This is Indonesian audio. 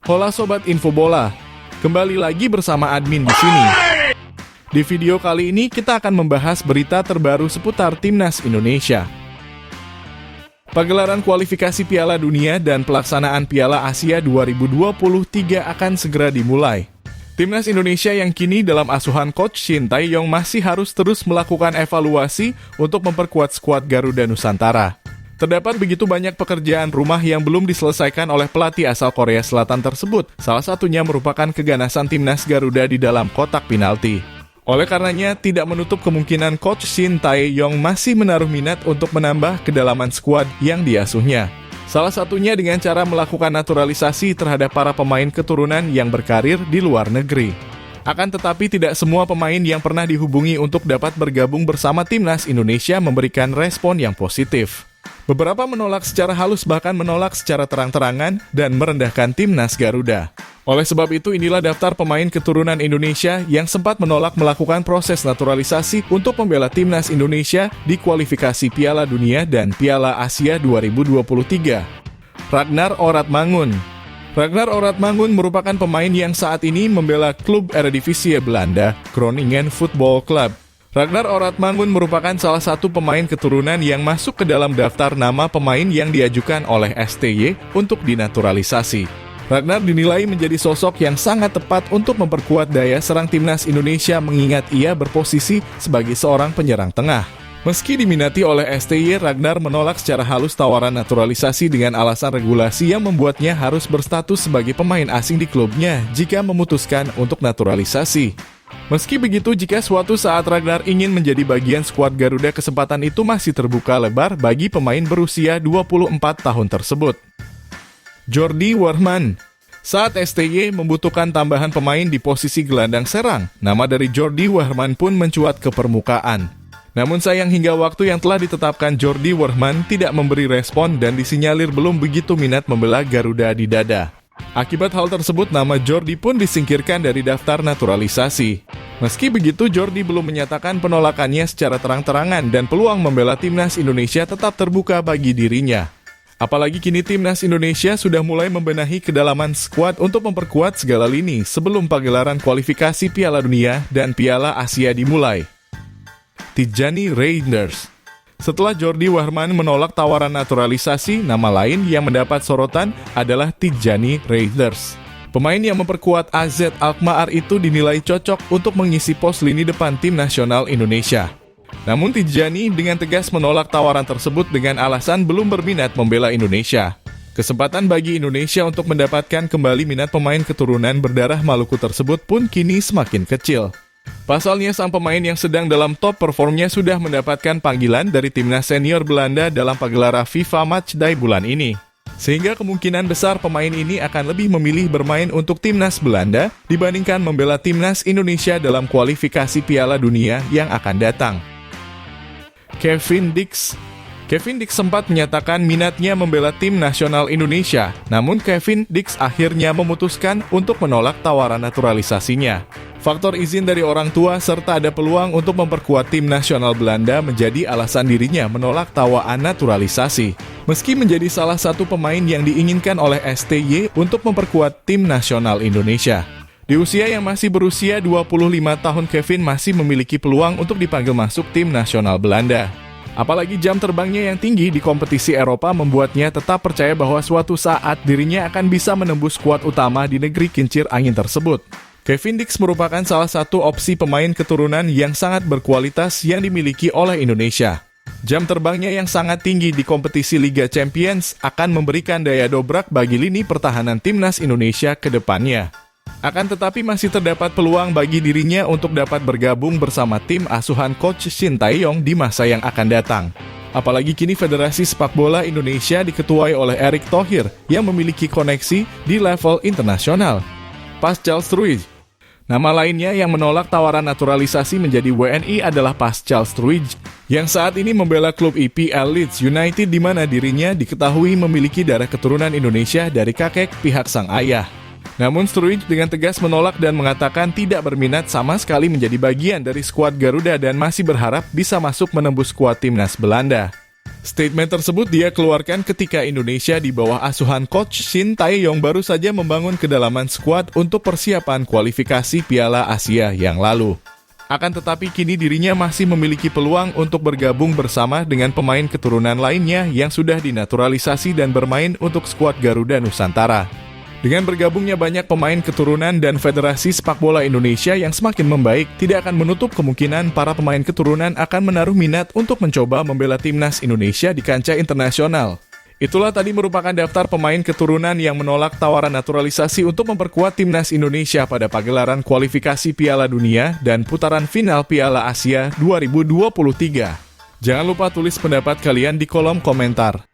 Hola Sobat Info Bola, kembali lagi bersama admin di sini. Di video kali ini kita akan membahas berita terbaru seputar Timnas Indonesia. Pagelaran kualifikasi Piala Dunia dan pelaksanaan Piala Asia 2023 akan segera dimulai. Timnas Indonesia yang kini dalam asuhan Coach Shin Tae-yong masih harus terus melakukan evaluasi untuk memperkuat skuad Garuda Nusantara. Terdapat begitu banyak pekerjaan rumah yang belum diselesaikan oleh pelatih asal Korea Selatan tersebut. Salah satunya merupakan keganasan Timnas Garuda di dalam kotak penalti. Oleh karenanya, tidak menutup kemungkinan Coach Shin Tae-yong masih menaruh minat untuk menambah kedalaman skuad yang diasuhnya. Salah satunya dengan cara melakukan naturalisasi terhadap para pemain keturunan yang berkarir di luar negeri. Akan tetapi tidak semua pemain yang pernah dihubungi untuk dapat bergabung bersama Timnas Indonesia memberikan respon yang positif. Beberapa menolak secara halus bahkan menolak secara terang-terangan dan merendahkan Timnas Garuda. Oleh sebab itu inilah daftar pemain keturunan Indonesia yang sempat menolak melakukan proses naturalisasi untuk membela Timnas Indonesia di kualifikasi Piala Dunia dan Piala Asia 2023. Ragnar Oratmangun. Ragnar Oratmangun merupakan pemain yang saat ini membela klub Eredivisie Belanda, Groningen Football Club. Ragnar Oratmangun merupakan salah satu pemain keturunan yang masuk ke dalam daftar nama pemain yang diajukan oleh STY untuk dinaturalisasi. Ragnar dinilai menjadi sosok yang sangat tepat untuk memperkuat daya serang Timnas Indonesia mengingat ia berposisi sebagai seorang penyerang tengah. Meski diminati oleh STY, Ragnar menolak secara halus tawaran naturalisasi dengan alasan regulasi yang membuatnya harus berstatus sebagai pemain asing di klubnya jika memutuskan untuk naturalisasi. Meski begitu, jika suatu saat Ragnar ingin menjadi bagian skuad Garuda, kesempatan itu masih terbuka lebar bagi pemain berusia 24 tahun tersebut. Jordi Wehrman. Saat STY membutuhkan tambahan pemain di posisi gelandang serang, nama dari Jordi Wehrman pun mencuat ke permukaan. Namun sayang hingga waktu yang telah ditetapkan Jordi Wehrman tidak memberi respon dan disinyalir belum begitu minat membela Garuda di dada. Akibat hal tersebut, nama Jordi pun disingkirkan dari daftar naturalisasi. Meski begitu, Jordi belum menyatakan penolakannya secara terang-terangan dan peluang membela Timnas Indonesia tetap terbuka bagi dirinya. Apalagi kini Timnas Indonesia sudah mulai membenahi kedalaman skuad untuk memperkuat segala lini sebelum pagelaran kualifikasi Piala Dunia dan Piala Asia dimulai. Tijjani Reinders. Setelah Jordi Wehrman menolak tawaran naturalisasi, nama lain yang mendapat sorotan adalah Tijjani Reinders. Pemain yang memperkuat AZ Alkmaar itu dinilai cocok untuk mengisi pos lini depan tim nasional Indonesia. Namun Tijjani dengan tegas menolak tawaran tersebut dengan alasan belum berminat membela Indonesia. Kesempatan bagi Indonesia untuk mendapatkan kembali minat pemain keturunan berdarah Maluku tersebut pun kini semakin kecil. Pasalnya sang pemain yang sedang dalam top performnya sudah mendapatkan panggilan dari timnas senior Belanda dalam pagelaran FIFA Matchday bulan ini. Sehingga kemungkinan besar pemain ini akan lebih memilih bermain untuk timnas Belanda dibandingkan membela timnas Indonesia dalam kualifikasi Piala Dunia yang akan datang. Kevin Dix. Kevin Dix sempat menyatakan minatnya membela tim nasional Indonesia, namun Kevin Dix akhirnya memutuskan untuk menolak tawaran naturalisasinya. Faktor izin dari orang tua serta ada peluang untuk memperkuat tim nasional Belanda menjadi alasan dirinya menolak tawaran naturalisasi. Meski menjadi salah satu pemain yang diinginkan oleh STY untuk memperkuat tim nasional Indonesia. Di usia yang masih berusia 25 tahun, Kevin masih memiliki peluang untuk dipanggil masuk tim nasional Belanda. Apalagi jam terbangnya yang tinggi di kompetisi Eropa membuatnya tetap percaya bahwa suatu saat dirinya akan bisa menembus skuad utama di negeri kincir angin tersebut. Kevin Dix merupakan salah satu opsi pemain keturunan yang sangat berkualitas yang dimiliki oleh Indonesia. Jam terbangnya yang sangat tinggi di kompetisi Liga Champions akan memberikan daya dobrak bagi lini pertahanan Timnas Indonesia ke depannya. Akan tetapi masih terdapat peluang bagi dirinya untuk dapat bergabung bersama tim asuhan Coach Shin Tae-yong di masa yang akan datang. Apalagi kini Federasi Sepak Bola Indonesia diketuai oleh Erick Thohir yang memiliki koneksi di level internasional. Pascal Struij. Nama lainnya yang menolak tawaran naturalisasi menjadi WNI adalah Pascal Struij, yang saat ini membela klub EPL Leeds United di mana dirinya diketahui memiliki darah keturunan Indonesia dari kakek pihak sang ayah. Namun Struij dengan tegas menolak dan mengatakan tidak berminat sama sekali menjadi bagian dari skuad Garuda dan masih berharap bisa masuk menembus skuad timnas Belanda. Statement tersebut dia keluarkan ketika Indonesia di bawah asuhan Coach Shin Tae-yong baru saja membangun kedalaman skuad untuk persiapan kualifikasi Piala Asia yang lalu. Akan tetapi kini dirinya masih memiliki peluang untuk bergabung bersama dengan pemain keturunan lainnya yang sudah dinaturalisasi dan bermain untuk skuad Garuda Nusantara. Dengan bergabungnya banyak pemain keturunan dan Federasi Sepak Bola Indonesia yang semakin membaik, tidak akan menutup kemungkinan para pemain keturunan akan menaruh minat untuk mencoba membela timnas Indonesia di kancah internasional. Itulah tadi merupakan daftar pemain keturunan yang menolak tawaran naturalisasi untuk memperkuat timnas Indonesia pada pagelaran kualifikasi Piala Dunia dan putaran final Piala Asia 2023. Jangan lupa tulis pendapat kalian di kolom komentar.